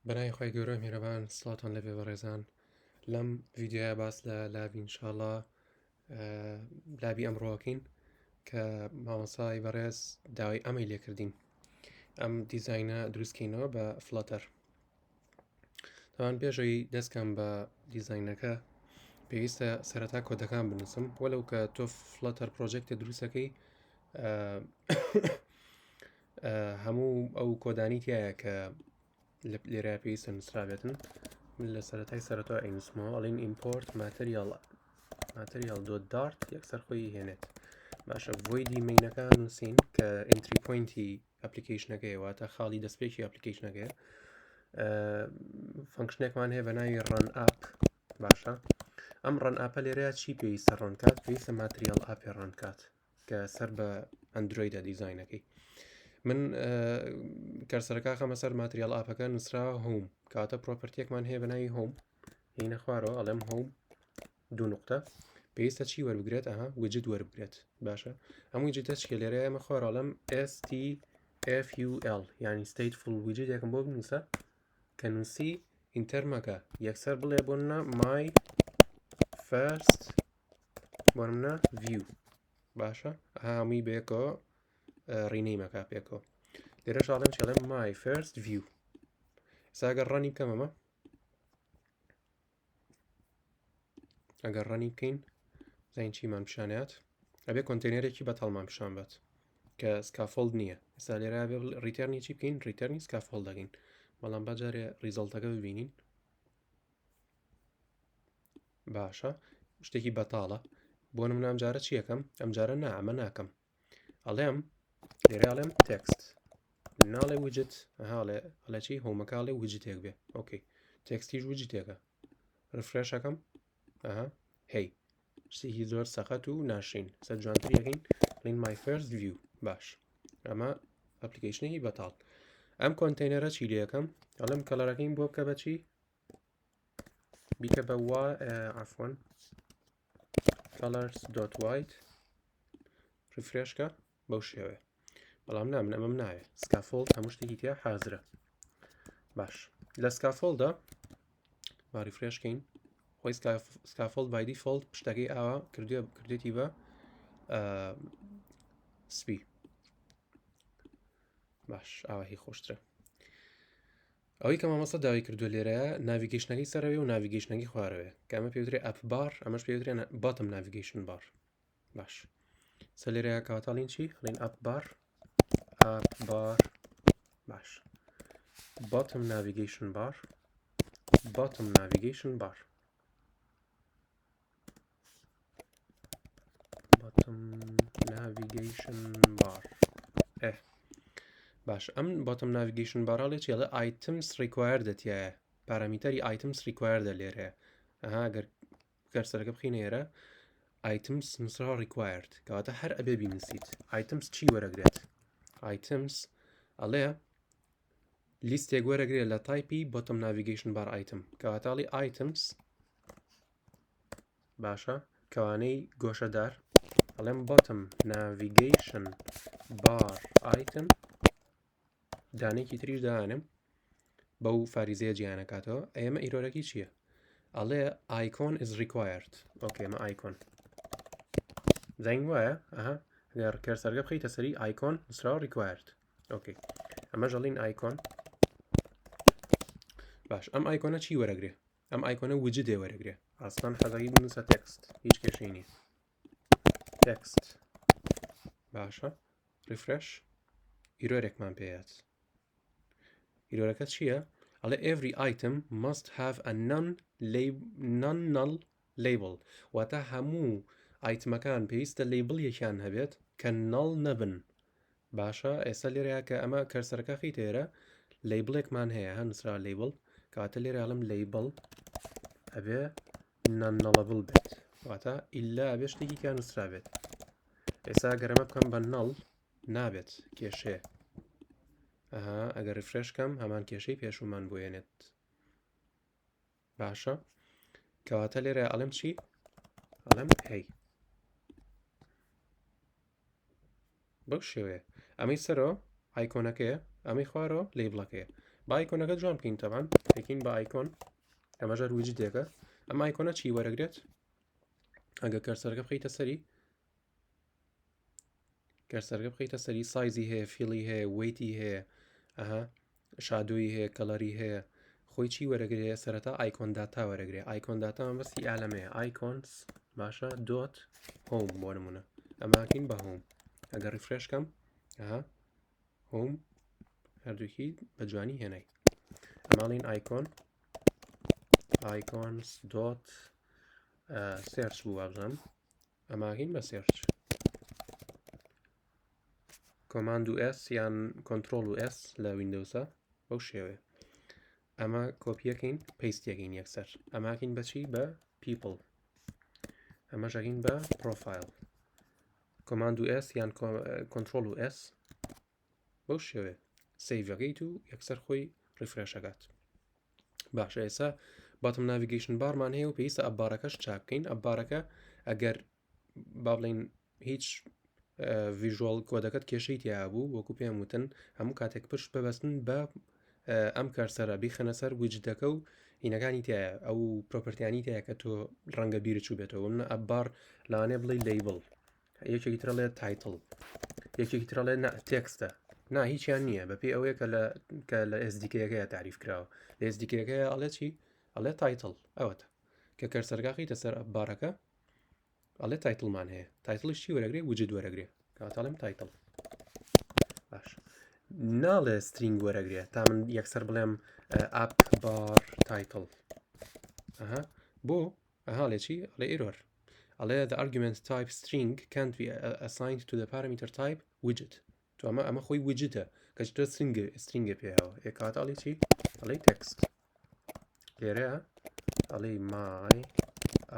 بەنای خۆی گەورە میێرەبان سڵاتان لەبێ بەڕێزان لەم ڤیددیوە باس لە لاوی ئینشاڵڵا لابی ئەمڕۆکەین کە مامەسای بەڕێز داوای ئەمەی لێکردین ئەم دیزینە دروستکەینەوە بە فلەتەر تاوان پێشەوەی دەستکەم بە دیزینەکە پێویستە سەرەتا کۆدەکان بنووسم وەلەو کە تۆ فلەتەر پرۆژێکتە دروستەکەی هەموو ئەو کۆدانی تایە کە لێرە پێویستە نووسرابێتن من لە سەرەتای سەرەتا ئەینوسمەوە ئەڵین ئیمپۆرت ماتریال دۆت دارت یەکسەر خۆی هێنێت باشە ڤۆیدی مینەکە نووسین کە ئینتری پوینتی ئەپلیکیشنەکەی واتە خاڵی دەستپێکی ئەپلیکیشنەکەی فەنکشنێکمان هەیە بە ناوی ڕەن ئاپ باشە ئەم ڕەن ئاپە لێرەیە چی پێویستە ڕەنکات پێویستە ماتریال ئاپێ ڕەنکات کە سەر بە ئەندرویدە دیزینەکەی من کەرسەرەکە خەمە سەر ماتریال ئاپەکە نووسراوە هۆم کاتە پرۆپەرتیەکمان هەیە بەناوی هۆم هینە خوارەوە ئەڵێم هۆم دوو نقطە پێویستە چی وەربگرێت ئەها وجد وەربگرێت باشە ئەم وجدە چکە لێرە ئێمە خوارەڵم STFUL یعنی stateful وجدێکم بۆ بنووسە کە نووسی ئینتەرمەکە یەکسەر بڵێ بۆنە my first بۆنە view باشە هەمووی بێکەوە ڕینەیمەکە پێکەوە لێرە شاڵم چڵێم my first view ساگەر ڕەنی بکەم ئەمە ئەگەر ڕەنی بکەین زین چیمان پیشانات ئەبێ کۆنتێنەرێکی بەتەڵمان پیشان بێت کە سکافۆلد نییە ئێستا لێرە بێ ریتەرنی چی بکەین ریتەرنی سکافۆلد دەگەین بەڵام بەجارێ ریزڵتەکە ببینین باشە شتێکی بەتاڵە بۆ نمونە ئەم جارە چی یەکەم ئەم جارە نا ئەمە ناکەم ئەڵێم لێرە ئەڵێم تێکست ناڵێ وجت هەڵێ چی هۆمەکاڵێ وجتێک بێ ئۆکەی تێکستیش وجتێکە ڕفرێشەکەم ئەها هەی شتێکی زۆر سەخت و ناشین سەر جوانتریەکەین لین my first view باش ئەمە ئەپلیکیشنێکی بەتاڵ ئەم کۆنتێنەرە چی لەکەم ئەڵێم کەلەرەکەین بۆ بکە بەچی بیکە بە عفوان colors.white ریفرێشکە بەو شێوێ بەڵام نامن ئەمەم ناوێ سکافۆلد هەموو شتێکی تیا حازرە باش لە سکافۆلدا با ریفرێشکەین خۆی سکافۆلد بای دیفۆلت شتەکەی ئاوا کردێتی بە سپی باش ئاوا هی خۆشترە ئەوەی کە مامەسە داوای کردو لێرەیە ناویگەیشنەکەی سەرەوێ و ناویگەیشنەکەی خوارەوێ کە ئەمە پێوترێ ئەپ بار ئەمەش پێوترێن باتم ناویگەیشن بار باش سە لێرەیە کاتاڵین چی هەڵین ئەپ بار باش bottom navigation bar bottom navigation bar bottom navigation bar باش ئەم bottom navigation barڵێ چێڵە items required دەتیایە پارامتەری items required لێرەیە ئەها ئەگەر کەرسەرەکە بخینە ئێرە items نووسراوە required کەواتە هەر ئەبێ بینووسیت items چی وەرەگرێت items ئەڵێ لیستێک وەرەگرێت لە تایپی bottom navigation bar item کەواتاڵی items باشە کەوانەی گۆشەدار ئەڵێم bottom navigation bar item دانێکی تریش دانم بەو فاریزەیە جیانەکاتەوە ئێمە ئیرۆرەکی چییە ئەڵێ icon is required ئۆکێ ئەمە icon زەنگ وایە ئەها ئەگەر کەرسەرگە بخەیتە سەری icon نووسراوە required ئۆکێ ئەمە ژەڵین icon باش ئەم ئایکۆنە چی وەرەگرێ ئەم ئایکۆنە وجدێ وەرەگرێ ئاسمان حەزەکەی بنووسە تێکست هیچ کێشەی نییە تێکست باشە ریفرێش ئیرۆرێکمان پێیات ئیرۆرەکە چییە ئەڵێ every item must have a non-null label واتە هەموو ئایتمەکان پێویستە لیبڵیەکیان هەبێت کە نەڵ نەبن باشە ئێستا لێرەیە کە ئەمە کەرسەرەکە خیت ئێرە لیبڵێکمان هەیە هە نووسرا لیبڵ کاتە لێرە ئەڵم لیبڵ ئەبێ نەڵەبڵ بێت واتە ئیلا ئەبێ شتێکی کە نووسرا بێت ئێستا گەرەمە بکەم بە نەڵ نابێت کێشەیە ئەها ئەگەر ریفرێشکەم هەمان کێشەی پێشومان بۆێنێت باشە کەواتە لێرە ئەڵم چی ئەڵم هەی بەو شێوەیە ئەمەی سەرەوە ئایکۆنەکەیە ئەمەی خوارەوە لیبڵەکەیە با ئایکۆنەکە جوان بکەین تەبان پێکەین بە ئایکۆن ئەمەژەر ویجدێکە ئەم ئایکۆنە چی وەرەگرێت ئەگە کەرسەرەکە بخەیتە سەری سایزی هەیە فیڵی هەیە ویتی هەیە شادۆی هەیە کەلەری هەیە خۆی چی وەرەگرێ سەرەتا ئایکۆن داتا وەرەگرێ ئایکۆن داتا مەبەستی ئالەمەیە ئایکۆنس باشە دۆت هۆم بۆ نمونە ئەماکەین بە هۆم ئەگەر ریفرێشکەم هۆم هەردووکی بە جوانی هێنای ئەماڵین ئایکۆنس دۆت سێرچ بوو وابزانم ئەماکەین بە سێرچ کۆماند و S یان کۆنترۆل و S لە ویندۆسە بەو شێوێ ئەمە کۆپیەکەین پێیستەکەین یەکسەر ئەماکەین بەچی بە people ئەمەژەکەین بە پرۆفایل کۆماند و S یان کۆنترۆل و S بەو شێوێ سەیڤەکەیت و یەکسەر خۆی ریفرێشەکات باشە ئێستا باتم ناڤیگەیشن بارمان هەیە و پێویستە ئەبارەکەش چاک بکەین ئەبارەکە ئەگەر با بڵێن هیچ ڤیژۆڵ کۆدەکەت کێشەی تیا بوو وەکو پێم وتن هەموو کاتێک پشت ببەستن بە ئەم کارسەرە بیخەنە سەر ویجدەکە و هینەکانی تایە ئەو پرۆپەرتیانی تایە کە تۆ ڕەنگە بیرچوو بێتەوە منە ئەبار لاانێ بڵێ لەیبڵ یەکێکی ترەڵێ تایتڵ یەکێکی ترەڵێ تێکستە نا هیچیان نییە بەپێ ئەوەیە کە لە SDKەکەیە تعریف کراوە لە SDKەکەیە ئەڵێ چی ئەڵێ تایتڵ ئەوەتە کە کەرسەرگاقیتە سەر ئەبارەکە ئەڵێ تایتڵمان هەیە تایتڵش چی وەرەگرێ وجد وەرەگرێ کاتاڵێم تایتڵ باش ناڵێ سترینگ وەرەگرێ تا من یەکسەر بڵێم ئاپ بار تایتڵ بۆ لێ چی ئەڵێ ئێرۆر ئەڵێ the argument type string can't be assigned to the parameter type widget تو ئەمە خۆی وجدە کە تۆ سترینگە پێیەوە کاتاڵی چی ئەڵێ تێکست لێرەیە ئەڵێ my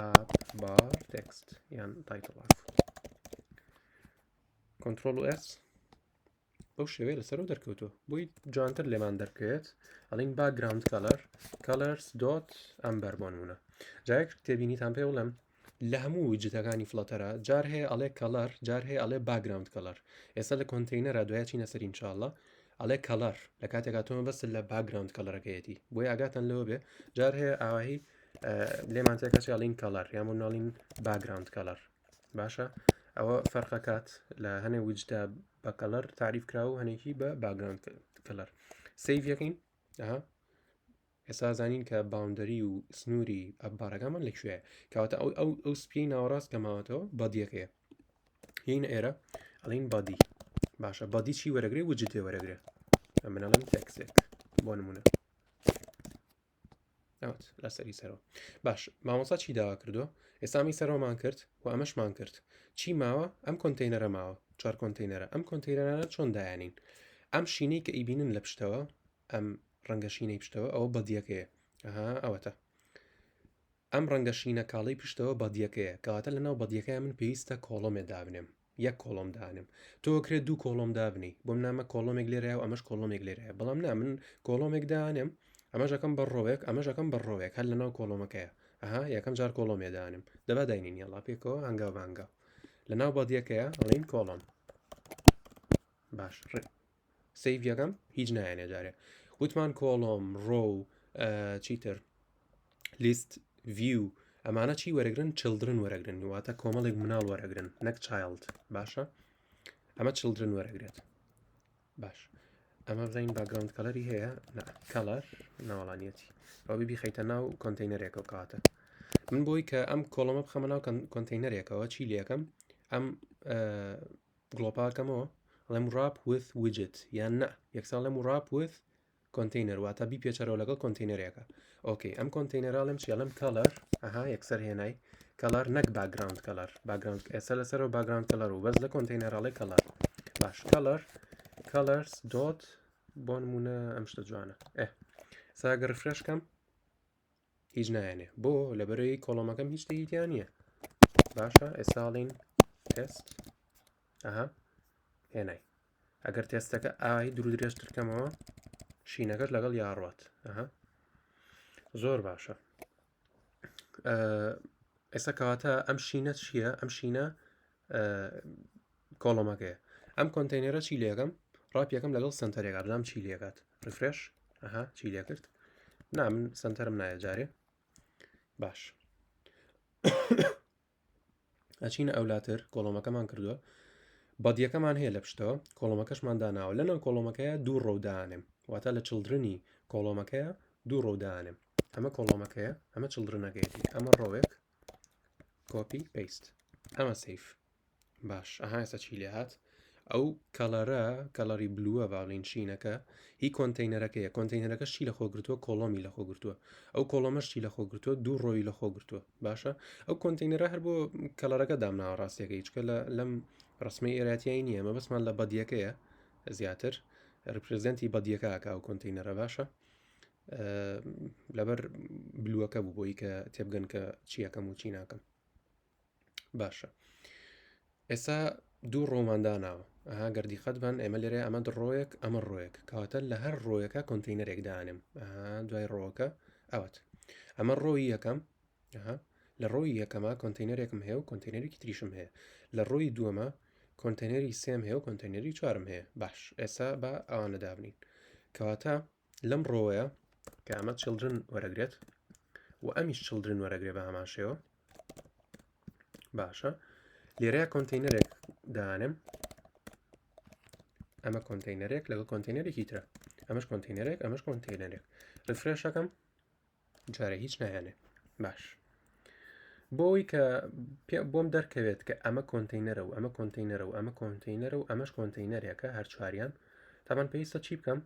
app bar text یان تایتڵ کۆنترۆل و S بەو شێوەیە لەسەر و دەرکەوتووە بۆی جوانتر لێمان دەرکەوێت ئەڵین background colors dot amber بۆ نمونە جارێک تێبینیتان پێ بڵێم لە هەموو ویجتەکانی فلەتەرە جار هەیە ئەڵێ کەلەر جار هەیە ئەڵێ background color ئێستا لە کۆنتەینەرە دوایە چینە سەر ئینشاءالله ئەڵێ کەلەر لە کاتێکا تۆمە بەس لە background کەلەرەکەیەتی بۆی ئاگاتان لەوە بێ جار هەیە ئاواهی لێمان تێکەچی ئەڵین کەلەر یان بۆ ناڵین background color باشە ئەوە فەرقەکات لە هەنێ ویجدا بە کەلەر تعریف کرا و هەنێکی بە باگراوند کەلەر سیڤ یەکەین ئێستا زانین کە باوندەری و سنووری ئەبارەکەمان لەکوێیە کەواتە ئەو سپی ناوەڕاست کە ماوەتەوە بەدیەکەیە هین ئێرە ئەڵین بەدی باشە بەدی چی وەرەگرێ وجدێ وەرەگرێ منەڵم تێکسێک بۆ نمونە لەسەری سەرەوە باش مامۆستا چی داوا کردووە ئێستامی سەرەوەمان کرد و ئەمەشمان کرد چی ماوە ئەم کۆنتەینەرە ماوە چوار کۆنتەینەرە ئەم کۆنتەینەرانە چۆن دایانین ئەم شینەی کە ئیبینن لە پشتەوە ئەم ڕەنگە شینەی پشتەوە ئەوە بەدیەکەیە ئەوەتە ئەم ڕەنگە شینە کاڵەی پشتەوە بەدیەکەیە کەواتە لەناو بەدیەکەی من پێویستە کۆڵۆمێ دابنێم یەک کۆڵۆم دانم تۆ کرێت دوو کۆڵۆم دابنی بۆم نامە کۆڵۆمێک لێرەیە و ئەمەش کۆڵۆمێک لێرەیە بەڵام نا من کۆڵۆمێک دانم ئەمەژەکەم بە ڕۆوێک ئەمەژەکەم بە ڕۆوێک هەر لەناو کۆڵۆمەکەیە یەکەم جار کۆڵۆمێ دانم دەبا داینین یاڵا پێکەوە هەنگاو بانگاو لەناو بەدیەکەیە ڕین کۆڵۆم باش سیڤ یەکەم هیچ نایەنێ جارێ وتمان کۆڵۆم ڕۆ چیتر لیست ڤیو ئەمانە چی وەرەگرن چلدرن وەرەگرن واتە کۆمەڵێک مناڵ وەرەگرن نەک چایلد باشە ئەمە چلدرن وەرەگرێت باش ئەمە بزین باگراوند کەلەری هەیە کەلەر ناوەڵانیەتی ئەو بیبی خەیتە ناو کۆنتەینەرێکەوە کاتە من بۆی کە ئەم کۆڵۆمە بخەمە ناو کۆنتەینەرێکەوە چی لێکەم ئەم گڵۆپاکەمەوە ئەڵێم wrap with widget یان نە یەکساڵ لەم wrap with کۆنتەینەر واتە بی پێچەرەوە لەگەڵ کۆنتەینەرێکە ئۆکەی ئەم کۆنتەینەرالم چیڵم کەلەر یەکسەر هێنای کەلەر نەک باگراوند کەلەر باگراوند ئێستا لەسەرەوە باگراوند کەلەر و بەس لە کۆنتەینەراڵێ کەلەر باش کەلەرز دۆت بۆ نمونە ئەم شتە جوانە ساگە ڕفرێشکەم هیچ نایەنێ بۆ لەبەرەوەی کۆڵۆمەکەم هیچ شتێکیان نییە باشە ئێستاڵین تێست هێنای ئەگەر تێستەکە ئاوایی دوو درێژترکەمەوە شینەکەش لەگەڵ یاڕات زۆر باشە ئێستا کەواتە ئەم شینە چییە ئەم شینە کۆڵۆمەکەیە ئەم کۆنتەینەرە چی لێگەم ڕاپ یەکەم لەگەڵ سنتەرێکا بزانام چی لێکات ریفرێش ئەها چی لێ کرد نا من سنتەرم نایە جارێ باش ئەچینە ئەولاتر کۆڵۆمەکەمان کردووە بەدیەکەمان هەیە لە پشتەوە کۆڵۆمەکەشمان داناوە لەنەو کۆڵۆمەکەیە دوو ڕۆودانێم واتە لە چڵدرنی کۆڵۆمەکەیە دوو ڕۆودانێم ئەمە کۆڵۆمەکەیە ئەمە چڵدرنەکەیەتی ئەمە ڕۆوێک کۆپی پێیست ئەمە سیف باش ئەها ئێستا چی لێ هات ئەو کەلەرە کەلەری بلووە باڵین شینەکە هی کۆنتینەرەکەیە کۆنتینەرەکە چی لە خۆگرتووە کۆڵۆمی لە خۆگرتووە ئەو کۆڵۆمەشتی لە خۆگرتووە دوو ڕۆی لە خۆگرتووە باشە ئەو کۆنتینەرە هەر بۆ کەلەرەکە دامناوە ڕاستیەکەی چکە لەم ڕسمی ئێراتیایی نییە مە بەسمان لە بەدیەکەیە زیاتر ڕپرزنتی بەدیەکەکە ئەو کۆنتینەرە باشە لەبەر بلووەکە بوو بۆی کە تێبگەن کە چیەکەم و چی ناکەم باشە ئێستا دوو ڕۆمانداناوە ئەها گەردیقەت بن ئێمە لێرە ئەمە ڕۆیەک ئەمە ڕۆیەک کەواتە لە هەر ڕۆیەکە کۆنتینەرێک دانم دوای ڕۆەکە ئەوەت ئەمە ڕۆی یەکەم لە ڕۆی یەکەمە کۆنتینەرێکم هەیە و کۆنتینەرێکی تریشم هەیە لە ڕۆی دووەمە کۆنتینەری سێم هەیە و کۆنتینەری چوارم هەیە باش ئێستا بە ئەوانە دابنین کەواتە لەم ڕۆیە کە ئەمە چڵدرن وەرەگرێت و ئەمیش چڵدرن وەرەگرێ بە هەماشەوە باشە لێرەیە کۆنتینەرێک دانم ئەمە کۆنتینەرێک لەگەڵ کۆنتینەرێکی ترە ئەمەش کۆنتینەرێک ئەمەش کۆنتینەرێک ریفرێشەکەم جارێ هیچ نایانێ باش بۆی کە بۆم دەرکەوێت کە ئەمە کۆنتینەرە و ئەمە کۆنتینەرە و ئەمە کۆنتینەرە و ئەمەش کۆنتینەرێکە هەر چواریان تامان پێویستە چی بکەم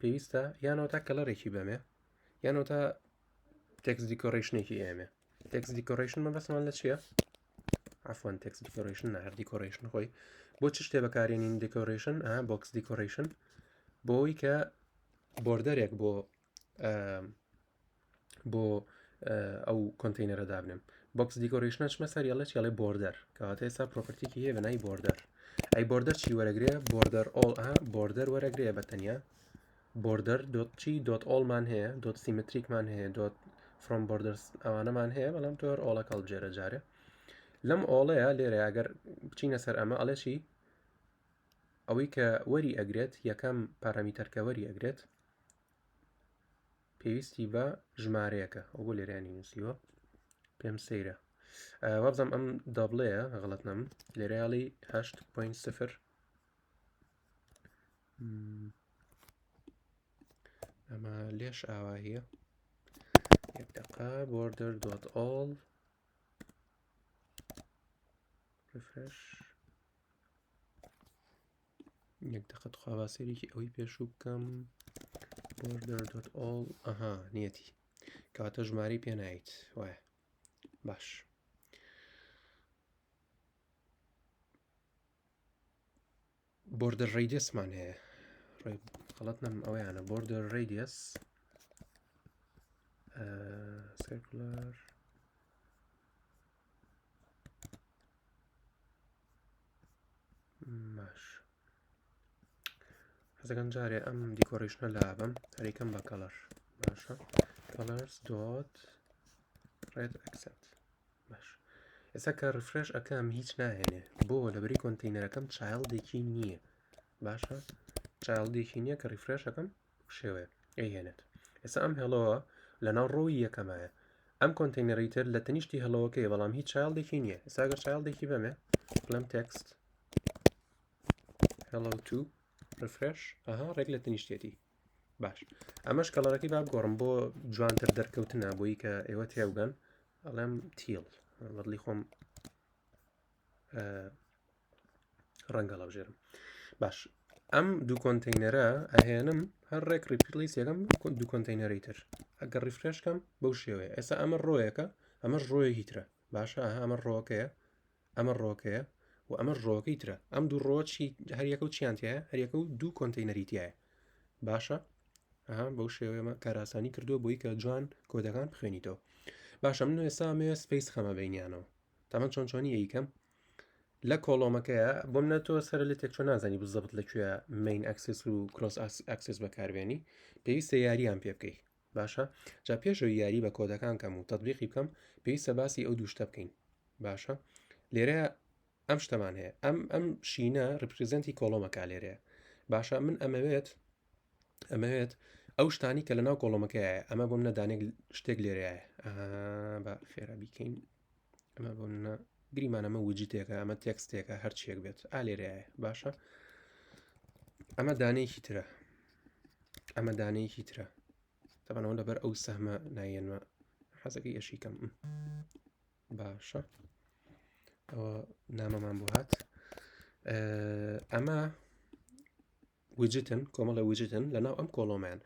پێویستە یانەوە تا کەلەڕێکی بەمێ یانەوە تا تێکس دیکۆڕیشنێکی ئێمێ تێکس دیکۆڕیشن مەبەسمان لە چییە عفوان تێکس دیکۆڕیشن نهر دیکۆڕیشن خۆی بۆ چ شتێ بەکارێنین دیکۆڕیشن بۆکس دیکۆڕیشن بۆی کە بۆردەرێک بۆ ئەو کۆنتینەرە دابنم بۆکس دیکۆڕیشنە چمە سەریاڵە چیاڵێ بۆردەر کەواتە ئێستا پرۆپەرتیکی هەیە بەنای بۆردەر ئەی بۆردەر چی وەرەگرێ بۆردەر ئۆڵ بۆردەر وەرەگرێ بەتەنیا بۆردەر دۆت چی دۆت ئۆڵمان هەیە دۆت سیمتریکمان هەیە دۆت فرۆم بۆردەرس ئەوانەمان هەیە بەڵام تۆر ئۆڵە کەڵبجێرە جارێ لەم ئۆڵەیە لێرە ئەگەر بچینە سەر ئەمە ئەڵێ چی ئەوەی کە وەری ئەگرێت یەکەم پارەمیتەرکە وەری ئەگرێت پێویستی بە ژمارەیەەکە ئەو بۆ لێرانی نووسیوە پێم سەیرە وابزەم ئەم دەبڵەیە غەڵەت نەم لێرەیاڵی 8.0 ئەمە لێش ئاواهیە یەک دقا border dot all refresh یەک دقت خواباسێریکی ئەوەی پێشوو بکەم border dot all ئەها نیەتی کەواتە ژماری پێ نایت وایە باش border radiusمان هەیە غەڵەت نەم ئەوەیانە border radius circular باش حەزەکەم جارێ ئەم دیکۆڕیشنە لابم هەریکەم بە کەڵەر باشە colors dot red accent باش ئێستا کە ریفرێش ئەەکەم هیچ ناهێنێ بۆ لەبەری کۆنتینەرەکەم چایلدێکی نییە باشە چایلدێکی نییە کە ریفرێش ئەەکەم شێوەیە ئەیهێنێت ئێستا ئەم هێڵەوە لەناو ڕۆی یەکەمایە ئەم کۆنتینەری تر لە تەنیشتی هەڵەوەکەی بەڵام هیچ چایلدێکی نییە ئێستا گەر چایلدێکی بەمێ بڵێم تێکست hello to refresh ئەها ڕێک لە تەنیشتێتی باش ئەمەش کەڵەرەکەی با بگۆڕم بۆ جوانتر دەرکەوتنە بۆی کە ئێوە تێوگەن ئەڵێم تیل بەدڵی خۆم ڕەنگە لەبژێرم باش ئەم دوو کۆنتینەرە ئەهێنم هەر ڕێک ریپلیس یەکەم دوو کۆنتینەری تر ئەگەر ریفرێشکەم بەو شێوەیە ئێستا ئەمە ڕۆیەکە ئەمەش ڕۆیەکی ترە باشە ئەمە ڕۆکەیە ئەمە ڕۆکەیە و ئەمە ڕۆکەی ترە ئەم دوو ڕۆچی هەریەکە و چیانتیایە هەریەکە و دوو کۆنتینەریتیایە باشە بەو شێوەیەمە کاراسانی کردووە بۆی کە جوان کۆدەکان بخوێنیتەوە باشە من ئێستا ئەمێ سپیس خەمە بینیانەوە تامان چۆنی یەکەم لە کۆڵۆمەکەیە بۆم نەتۆ سەر لە تێکچۆ نازانی بزەبت لەکوێ MainAxis و CrossAxis بەکاربێنی پێویستە یاریان پێ بکەیت باشە جا پێشەوەی یاری بە کۆدەکان کەم و تەطبیقی بکەم پێویستە باسی ئەو دووشتە بکەین باشە لێرە ئەم شتەمان هەیە ئەم شینە ریپرزنتی کۆڵۆمەکە لێرەیە باشە من ئەمەوێت ئەو شتانی کە لەناو کۆڵۆمەکەیە ئەمە بۆم نەدانێک شتێک لێرەیە بە فێرە بیکەین ئەمە بۆم گریمان ئەمە وجدێکە ئەمە تێکستێکە هەرچیەک بێت لێرەیە باشە ئەمە دانەیەکی ترە ئەمە دانەیەکی ترە تەبانەوە لەبەر ئەو سەهمە نایەنمە حەزەکەی ئەشیکەم باشە ئەوە نامەمان بۆ هات ئەمە وجتن کۆمەڵە وجتن لەناو ئەم کۆڵۆمەیان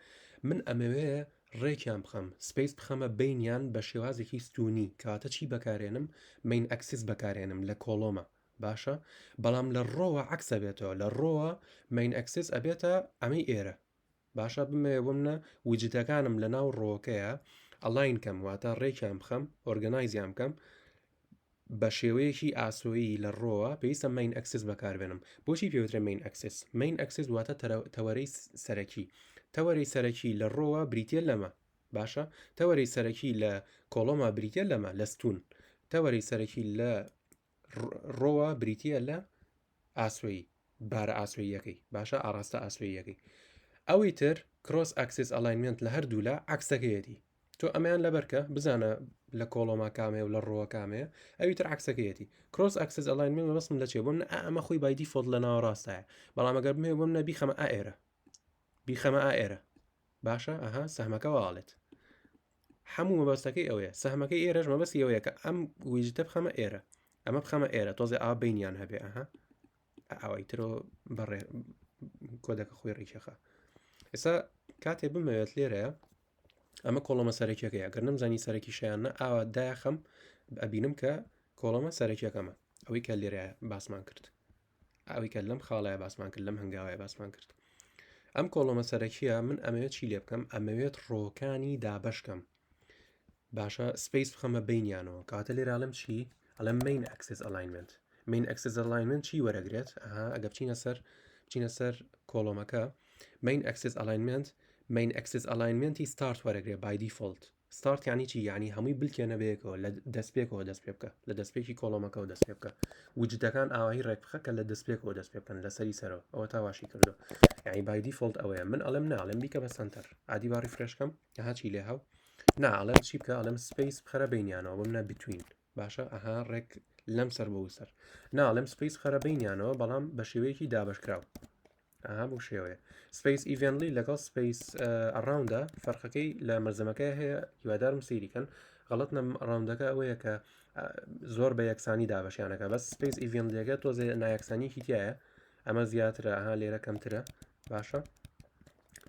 من ئەمەوەیە ڕێکیان بخەم سپیس بخەمە بینیان بە شێوازێکی ستونی کاتە چی بەکارێنم MainAxis بەکارێنم لە کۆڵۆمە باشە بەڵام لە ڕۆوە عکسە بێتەوە لە ڕۆوە MainAxis ئەبێتە ئەمەی ئێرە باشە بمێ بمنە وجدەکانم لە ناو ڕۆکەیە ئەلاین کەم واتە ڕێکیان بخەم ئۆرگنایزیان بکەم بە شێوەیەکی ئاسۆیی لە ڕۆوە پێویستە MainAxis بەکاربێنم بۆچی پێوترێ MainAxis واتە تەوەرەی سەرەکی تەوەرەی سەرەکی لە ڕۆوە بریتە لەمە باشە تەوەرەی سەرەکی لە کۆڵۆمە بریتە لەمە لە ستون تەوەرەی سەرەکی لە ڕۆوە بریتە لە ئاسۆیی بارە ئاسۆییەکەی باشە ئاڕاستە ئاسۆییەکەی ئەوەی تر CrossAxisAlignment لە هەردوو لە عکسەکەیەتی تۆ ئەمەیان لەبەرکە بزانە لە کۆڵۆما کامێ و لە ڕۆوە کامەیە ئەوی تر عکسەکەیەتی CrossAxisAlignment بەسم لە چێ بۆم ئەمە خۆی بای دیفۆلت لە ناوەڕاستایە بەڵام ئەگەر بمێ بۆم بیخەمە ئێرە بیخەمە ئێرە باشە ئەها سەهمەکە واڵێت هەموو مەبەستەکەی ئەوەیە سەهمەکەی ئێرەش مەبەستی ئەوەیە کە ئەم ویجتە بخەمە ئێرە ئەمە بخەمە ئێرە تۆزێ بینیان هەبێ ئەها ئەوەی ترۆ بەڕێ کۆدەکە خۆی ڕێکێخە ئێستا کاتێ بمەوێت لێرەیە ئەمە کۆڵۆمە سەرەکیەکەیە گەر نەمزانی سەرەکی شیانە ئاوا دایەخەم ئەبینم کە کۆڵۆمە سەرەکیەکەمە ئەوەی کە لێرەیە باسمان کرد ئەوەی کە لەم خاڵایە باسمان کرد لەم هەنگاوایە باسمان کرد ئەم کۆڵۆمە سەرەکیە من ئەمەوێت چی لێ بکەم ئەمەوێت ڕۆکانی دابەشکەم باشە سپیس بخەمە بینیانەوە کاتە لێرالم چی ئەڵم MainAxisAlignment چی وەرەگرێت ئەگە بچینە سەر کۆڵۆمەکە MainAxisAlignmenتی start وەرەگرێت by default start یعنی چی یعنی هەمووی بلکێنە بەیەکەوە لە دەستپێکەوە دەست پێ بکە لە دەستپێکی کۆڵۆمەکەەوە دەست پێ بکە وجدەکان ئاوایی ڕێک بخە کە لە دەستپێکەوە دەست پێ بکەن لەسەری سەرەوە ئەوە تاواشی کردو یعنی by default ئەوەیە من ئەڵم ناڵم بیکە بە سنتەر عادی باری فرێشکەم هاچی لێ هاو ناڵم چی بکە ئەڵم سپیس بخەرە بینیانەوە بمنە بتوین باشە ئەها ڕێک لەم سەر بە سەر ناڵم سپیس خەرە بینیانەوە بەڵام بە شێوەیەکی دابشکراو بۆ شێوەیە سپیس ئیڤنلی لەگەڵ سپیس ئەراوندا فەرقەکەی لە مەرزەمەکە هەیە هیوادارم سەیریکەن غەڵەت ڕاوندەکە ئەوەیە کە زۆر بە یەکسانی دابشیانەکە بەس سپیس ئیڤنلیەکە تۆزێ نایەکسانیکی تایە ئەمە زیاترە لێرە کەمترە باشە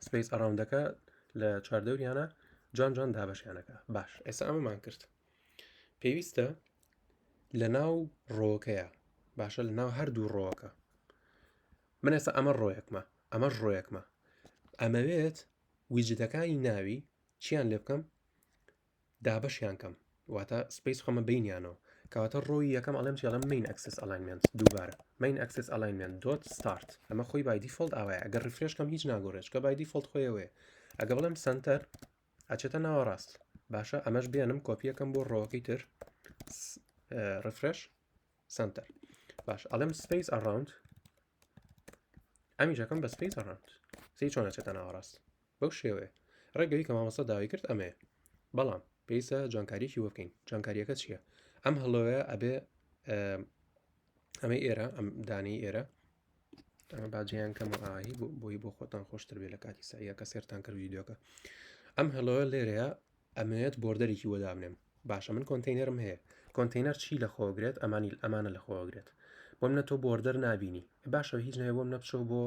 سپیس ئەراوندەکە لە چواردەوریانە جان دابشیانەکە باش ئێستا ئەمەمان کرد پێویستە لە ناو ڕۆکەیە باشە لە ناو هەردوو ڕۆکە من ئێستا ئەمە ڕۆیەکمە ئەمەش ڕۆیەکمە ئەمەوێت ویجدەکانی ناوی چیان لێ بکەم دابەشیان کەم واتە سپیس خەمە بینیانەوە کەواتە ڕۆی یەکەم ئەڵێم چێڵم MainAxisAlignment دووبارە MainAxisAlignment.start ئەمە خۆی بای دیفۆلت ئاوایە ئەگەر ڕفرێشکەم هیچ ناگۆڕێت کە بای دیفۆلت خۆیەوەیە ئەگە بڵێم سنتەر ئەچێتە ناوەڕاست باشە ئەمەش بێنم کۆپیەکەم بۆ ڕۆکەی تر ڕفرێش سنتەر باش ئەڵێم سپیس ئەراوند ئەمیشەکەم بە سپیس ئەراوند سی چۆن ئەچێتە ناوەڕاست بەو شێوەیە ڕێگەی کە مامۆستا داوای کرد ئەمەیە بەڵام پێویستە جوانکاریەکی وە بکەین جوانکاریەکە چییە ئەم هەڵەوەیە ئەبێ ئەمەی ئێرە ئەم دانەی ئێرە ئەمە باجیان کەم و ئاهی بۆی بۆ خۆتان خۆشتر بێ لە کاتی سایە کە سێرتان کرد ویددیۆکە ئەم هەڵەوە لێرەیە ئەمەوێت بۆردەرێکی وەدابنێم باشە من کۆنتینەرم هەیە کۆنتینەر چی لە خۆگرێت ئەمانە لە خۆگرێت بۆ منە تۆ بۆردەر نابینی باشەوە هیچ نەوێ بۆ منە بچۆ بۆ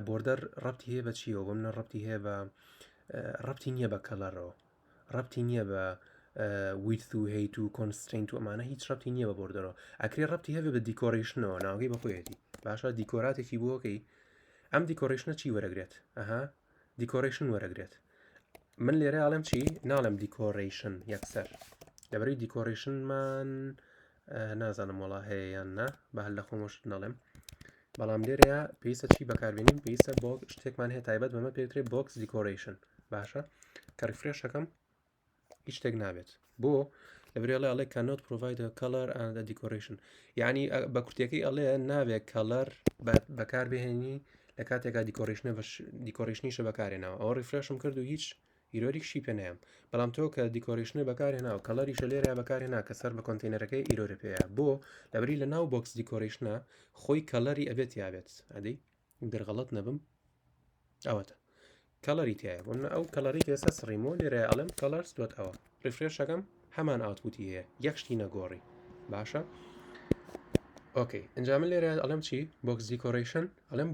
بۆردەر ڕەبتی هەیە بە چیەوە بۆ منە ڕەبتی هەیە بە ڕەبتی نییە بە کەلەرەوە ڕەبتی نییە بە ویت و هەیت و کۆنسترینت و ئەمانە هیچ ڕەبتی نییە بە بۆردەرەوە ئەکرێ ڕەبتی هەبێ بە دیکۆڕیشنەوە ناوگەی بەخۆیەتی باشە دیکۆراتێکی بۆکەی ئەم دیکۆڕیشنە چی وەرەگرێت دیکۆڕیشن وەرەگرێت من لێرە ئاڵم چی ناڵم دیکۆڕیشن یەکسەر لەبەری دیکۆڕیشنمان نازانم وڵا هەیە یان نا بە هەل لە خۆمەشت نەڵێم بەڵام لێرەیە پێویستە چی بەکاربێنین پێویستە بۆ شتێکمان هەیە تایبەت بەمە پێوترێت بۆکس دیکۆڕیشن باشە کە ریفرێشەکەم هیچ شتێک نابێت بۆ لەبەرێڵێ ئەڵێ cannot provide a color and a decoration یعنی بە کورتەکەی ئەڵێ نابێت کەلەر بەکاربهێنی لە کاتێکا دیکۆڕیشنیشە بەکارێناوە ئەوە ڕیفرێشم کرد و هیچ ئیرۆریشی پێ نەیەم بەڵام تۆ کە دیکۆڕیشنە بەکارێناوە کەڵەریشە لێرە بەکارێنا کە سەر بە کۆنتینەرەکەی ئیرۆرە پێەیە بۆ لەبری لە ناو بۆکس دیکۆڕیشنە خۆی کەڵەری ئەبێت یابێت ئەدەی دەرغەڵەت نەبم ئەوەتە کەڵەری تایە بۆ منە ئەو کەڵەری ئێستا سڕیمۆ لێرە ئەڵێم کەڵەرز دوت ئەوە ڕیفرێشەکەم هەمان ئاوتپوتی هەیە یەک شتی نەگۆڕی باشە ئۆکەی ئەنجام لێرە ئەڵێم چی بۆکس دیکۆڕیشن ئەڵێم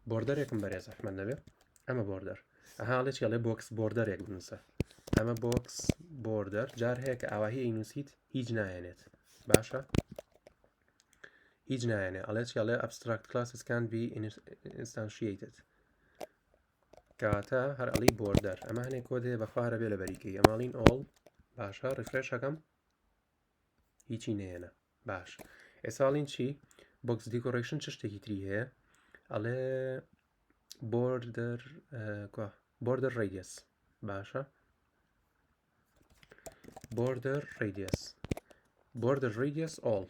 بۆردەرێکم بەرێز ئەحمەد نەبێت ئەمە بۆردەر ئەهاڵێ چێڵێ بۆکس بۆردەرێک بنووسە ئەمە بۆکس بۆردەر جار هەیە کە ئاواهی ئینووسیت هیچ نایەنێت باشە هیچ نایەنێ ئەڵێ چێڵێ ئەبستراکت کلاسز کان بی ئینستانشیتد کەواتە هەر ئەڵی بۆردەر ئەمە هەنێک کۆد هەیە بەخوارە بێ لە بەریکەی ئەماڵین ئۆڵ باشە ڕیفرێشەکەم هیچی نێنە باش ئێساڵین چی بۆکس دیکۆڕیشن چ شتێکی تری هەیە ئەڵێ بۆردەر ڕێدیەس باشە بۆردەر ڕێدیەس ئۆڵ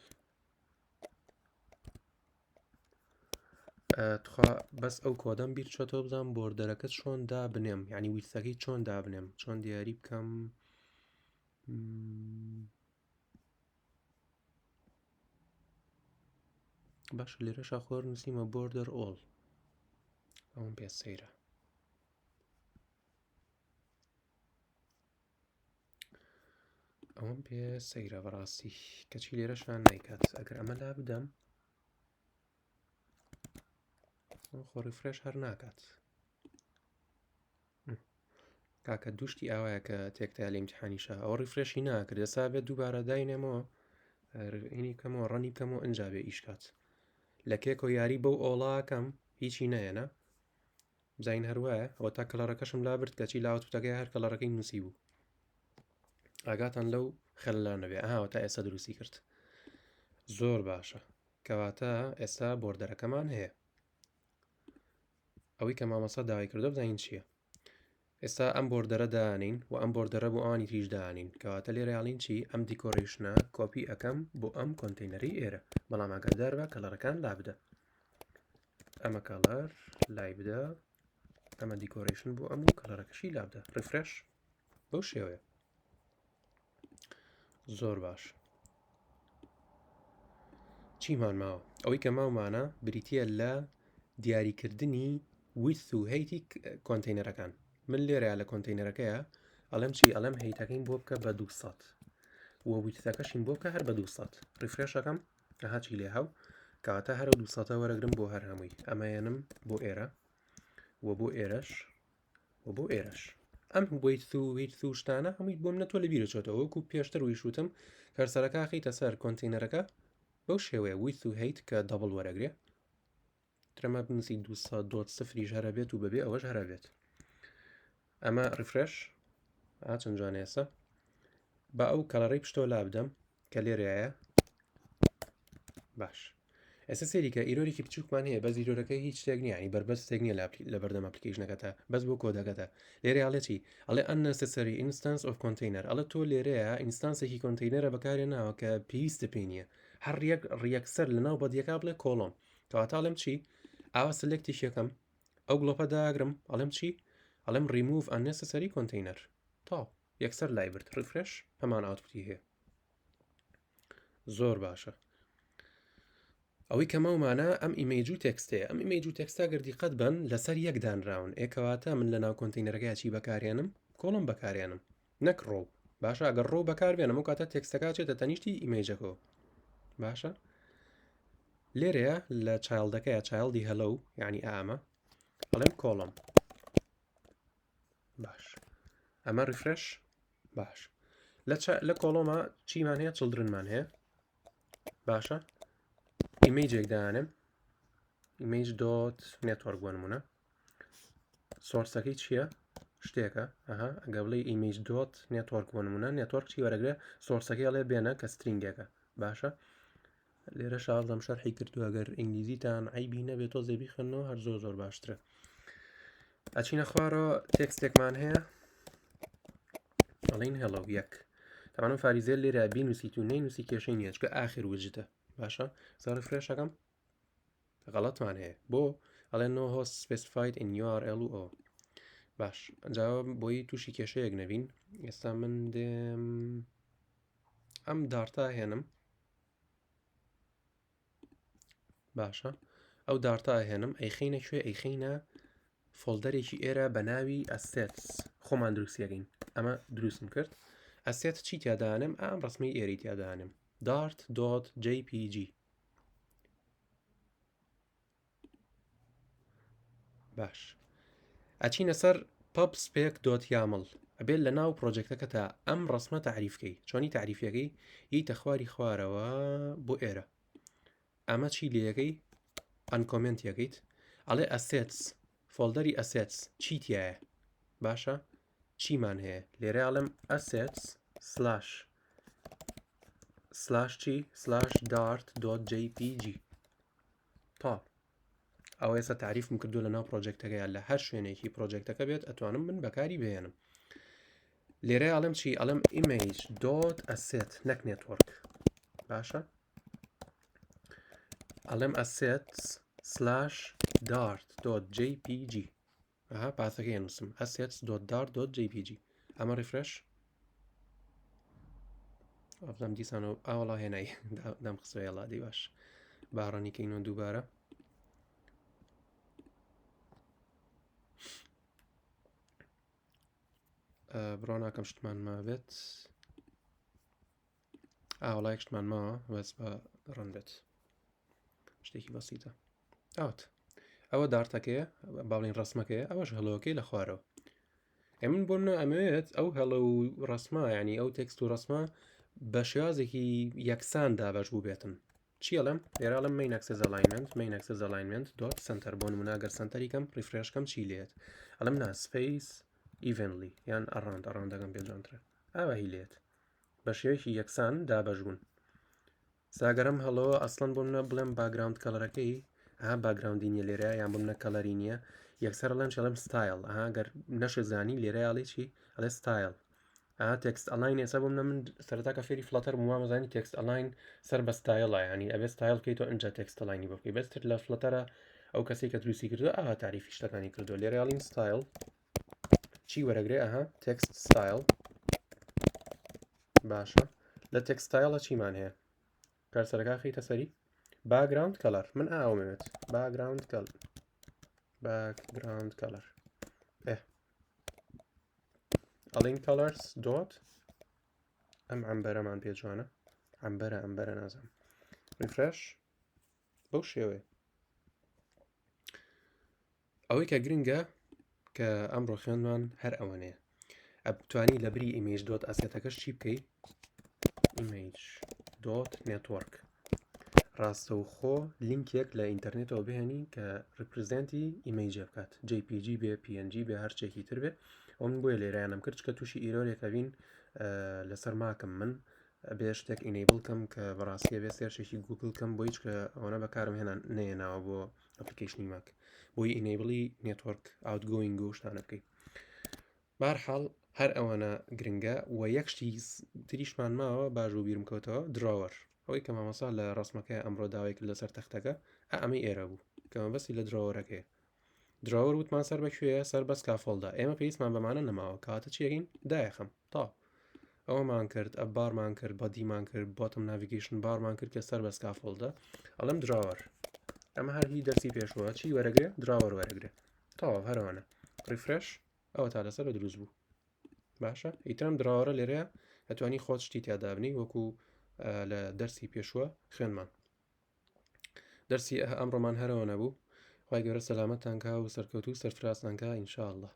تخوا بەس ئەو کۆدەم بیر چۆتۆ بزانم بۆردەرەکەت چۆن دابنێم یعنی ویتسەکەی چۆن دابنێم چۆن دیاری بکەم باش لێرەشا خۆر نووسیمە بۆردەر ئۆڵ ئەوم پێ سەیرە ئەوم پێ سەیرە بەڕاستی کەچی لێرەشان نایکات ئەگەر ئەمە لا بدەم خۆ ڕیفرێش هەر ناکات کاکە دووشتی ئاوایە کە تێکتای لە ئیمتحانیشە ئەوە ڕیفرێشی ناکرد ئێستا بێت دووبارە داینێمەوە هینی بکەمەوە ڕەنی بکەمەوە ئەنجا بێ ئیشکات لە کێک و یاری بەو ئۆڵاکەم هیچی نایەنە بزین هەروایە ئەوە تا کەڵەرەکەشم لا برد کەچی لاوتوتەکەی هەر کەڵەرەکەی نووسی بوو ئاگاتان لەو خەللا نەبێ ئەهاوە تا ئێستا دروستی کرد زۆر باشە کەواتە ئێستا بۆردەرەکەمان هەیە ئەوەی کە مامەسا داوای کردو بزانین چییە ئێستا ئەم بۆردەرە دانین و ئەم بۆردەرە بۆ ئەوانی تریش دانین کەواتە لێرە یاڵین چی ئەم دیکۆڕیشنە کۆپی ئەەکەم بۆ ئەم کۆنتینەری ئێرە بەڵام ئاگادار بە کەڵەرەکان لا بدە ئەمە کەڵەر لای بدە ئەمە دیکۆڕیشن بۆ ئەم و کەڵەرەکەشی لا بدە ڕیفرێش بەو شێوەیە زۆر باش چیمان ماوە ئەوەی کە ماومانە بریتە لە دیاریکردنی ویت و هەیتی کۆنتینەرەکان من لێرە لە کۆنتینەرەکەیە ئەڵێم چی ئەڵێم هەیتەکەین بۆ بکە بە 200 و ویتەکەشین بۆ بکە هەر بە 200 ڕیفرێشەکەم هاچی لێ هاو کەواتە هەر 200 وەرەگرم بۆ هەر هەمووی ئەمەیەنم بۆ ئێرە و بۆ ئێرەش و بۆ ئێرەش ئەم ویت و شتانە هەمووی بۆم نەتۆ لە بیرە چۆتەوە وەکو پێشتر ویشوتم کەرسەرەکە خیتە سەر کۆنتینەرەکە بەو شێوەیە ویت و هەیت کە دەبڵ وەرەگرێ ترەمە بنووسی 200 سفریش هەرە بێت و بەبێ ئەوەش هەرە بێت ئەمە ڕیفرێش چەند جوانێسە بە ئەو کەڵەڕی پشتۆ لا بدەم کە لێرەیە باش ئێستا سێری کە ئیرۆرێکی بچووکمان هەیە بەس ئیرۆرەکەی هیچ شتێک نییە ینی بربەستێک نییە لە بەردەم ئەپلیکیشنەکەتە بەس بۆ کۆدەکەتە لێرە ئاڵێ چی ئەڵێ unnecessary instance of container ئەڵە تۆ لێرەیە ئینستانسێکی کۆنتینەرە بەکارێناوە کە پێویستە پێی نییە هەر ڕیەکسەر لەناو بەدیەکە بڵێ کۆڵۆم کەواتە ئەڵێم چی ئاوا سلێکتیش یەکەم ئەو گڵۆپە داگرم ئەڵێم چی ئەڵێم remove unnecessary container تاو یەکسەر لای برد ڕیفرێش هەمان ئاوتپوتی هەیە زۆر باشە ئەوەی کە ماومانە ئەم ئیمەیج و تێکستەیە ئەم ئیمەیج و تێکستا گردیقەت بن لەسەر یەک دانراون ئێکەواتە من لە ناو کۆنتینەرەکەی چی بەکارێنم کۆڵم بەکارێنم نەک ڕۆ باشە ئەگەر ڕۆ بەکاربێنم و کاتە تێکستەکە چێتە تەنیشتی ئیمەیجەکەەوە باشە لێرەیە لە چایلدەکەیە چایلدی هەلو یعنی ئامە ئەڵێم کۆڵم باش ئەمە ڕیفرێش باش لە کۆڵۆمە چیمان هەیە چڵدرنمان هەیە باشە ئیمەیجێک دانم ئیمەیج دۆت نێتوەرک بۆ نمونە سۆرسەکەی چییە شتێکە ئەها ئەگە بڵێ ئیمەیج دۆت نێتوەرک بۆ نمونە نێتوەرک چی وەرەگرێ سۆرسەکەی ئەڵێ بێنە کە سترینگێکە باشە لێرە شازدەم شەرحی کردو ئەگەر ئینگلیزیتان عیبی نەبێت تۆ زێبی خوێندنەوە هەر زۆر باشترە ئەچینە خوارەوە تێکستێکمان هەیە ئەڵین هەڵۆ یەک تاوانم فاریزێر لێرە بینوسیت و نەینوسی کێشەی نییە چکە ئاخر وجدە باشە زار ڕیفرێشەکەم غەڵەتمان هەیە بۆ ئەڵێن no host specified in URL و ئەو باش ئەنجا بۆی تووشی کێشەیەک نەبین ئێستا من دێم ئەم دارتا هێنم باشە ئەو دارتا هێنم ئەیخینە کوێ ئەیخینە فۆلدەرێکی ئێرە بە ناوی ئەسێتس خۆمان دروستیەکەین ئەمە دروستم کرد ئەسێت چی تیادانم ئەم ڕسمی ئێری تیادانم dart.jpg باش ئەچینە سەر pubspec.yaml ئەبێت لە ناو پرۆجێکتەکە تا ئەم ڕسمە تعریفکەی چۆنی تعریفیەکەی هیتە خواری خوارەوە بۆ ئێرە ئەمە چی لێەکەی ئەنکۆمنت یەکەیت ئەڵێ ئەسێتس فۆلدەری ئەسێتس چی تایە باشە چیمان هەیە لێرە ئەڵێم ئەسێتس سلاش چی /dart.jpg تا ئەو ئێستا تعریفم کردو لە ناو پرۆجێکتەکەیان لە هەر شوێنێکی پرۆجێکتەکە بێت ئەتوانم من بەکاری بهێنم لێرە ئەڵێم چی ئەڵێم image.asset نەک نێتوەرک باشە ئەڵێم assets /dart.jpg ئەها پاسەکەی نووسم assets.dart.jpg ئەمە ریفرش ئەفلام دیسانە ئاوەڵا هێنایی دام قسەوەی ئەڵادی باش باڕەنیکەینەوە دووبارە بڕۆ ناکەم شتمان ما بێت ئاوەڵای شتمان ماوە بەس بە ڕەن بێت شتێکی بەسیتە ئەوت ئەوە دارتەکەیە باڵین ڕسمەکەیە ئەوەش هەڵۆکەی لە خوارەوە ئەمن بۆ منە ئەمەوێت ئەو هەڵە و ڕسمە ینی ئەو تێکست و ڕسمە بە شێوازێکی یەکسان دابەش بوو بێتن چیەڵم لێرەڵم MainAxisAlignment .center بۆ نمونە ئەگەر سنتەریکەم ریفرێشکەم چی لێت ئەڵم نا سپیس evenly یان ئەڕاندەکەم پێجوانترە ئاوا هی لێت بە شێوەیەکی یەکسان دابەش بوون ساگەرم هەڵەوە ئەسڵەن بۆ منە بڵێم باگراوند کەلەرەکەی باگراوندی نیە لێرە یان بۆ منە کەلەری نییە یەکسەر لەم شەڵم ستایل گەر نەشزانی لێرە یاڵی چی ئەڵێ ستایل تێکست ئەلاین ێسا بۆ منە من سەرتاکە فێری فلاتەر وامەزانی تێکست ئەلاین سەر بە ستایلە ینی ئەبێ ستایل بکەیتەوە ئەنجا تێکست ئەلاینی بۆ بکەی بەستر لە فلەتەرە ئەو کەسێک کە دروستی کردو تعریفی شتەکانی کردو لێرە یاڵین ستایل چی وەرەگرێ تێکست ستایل باشە لە تێکستایلە چیمان هەیە کارسەرەکە خەیتە سەری باگراوند کەلەر من ئاومێت باگراوند کەلەر ئەڵین کەلەرس دۆت ئەم ئەمبەرەمان پێ جوانە ئەمبەرە نازانم ریفرێش بەو شێوەیە ئەوەی کە گرنگە کە ئەمڕۆ خوێنمان هەر ئەوەنەیە ئەبتوانی لە بری ئیمێج دۆت ئەسێتەکەش چی بکەیت image.network ڕاستەوخۆ لینکێک لە ئینتەرنێتەوە بهێنی کە ریپرزنتی ئیمەیجە بکات JPG بێ PNG بێ هەر شتێکی تر بێ ئەو من بۆیە لێرایانم کرد کە تووشی ئیرۆرێکە بین لەسەر ماکم من بێ شتێک ئینیبڵ کەم کە بەڕاستیە بێ سێرشێکی گوگل کەم بۆ هیچ کە ئەوەنە بەکارم هێنا نێناوە بۆ ئەپلیکیشنی ماک بۆی ئینیبڵی نێتوەرک ئاوتگۆینگ و شتانە بکەیت بارحاڵ هەر ئەوەنە گرنگە و یەک شتی تریشمان ماوە باش و بیرم کەوتەوە دراوەر ئەوەی کە مامەسا لە ڕسمەکە ئەمڕۆ داوای کرد لەسەر تەختەکە ئەمەی ئێرە بوو کەمە بەسی لە دراوەرەکەی دراوەر وتمان سەر بەکوێیە سەر بەس کافۆڵدا ئێمە پێویستمان بەمانە نەماوە کاتە چێگەین دایەخەم تا ئەوەمان کرد ئەبارمان کرد بەدیمان کرد بۆتم ناویگەیشن بارمان کرد کە سەر بەس کافۆڵدا ئەڵم دراوەر ئەمە هەر هی دەرسی پێشوە چی وەرەگرێ دراوەر وەرەگرێ تاوە هەرەوەنە ریفرێش ئەوە تا لەسەر دروست بوو باشە ئیترم دراوەرە لێرەیە ئەتوانی خۆت شتی تیادابنی وەکو لە دەرسی پێشوە خوێنمان دەرسی ئەمڕۆمان هەرەوە نەبوو خی گەورە سەلامەتتانکە و سەرکەوتو سەرفراسانکە ئینشاءالله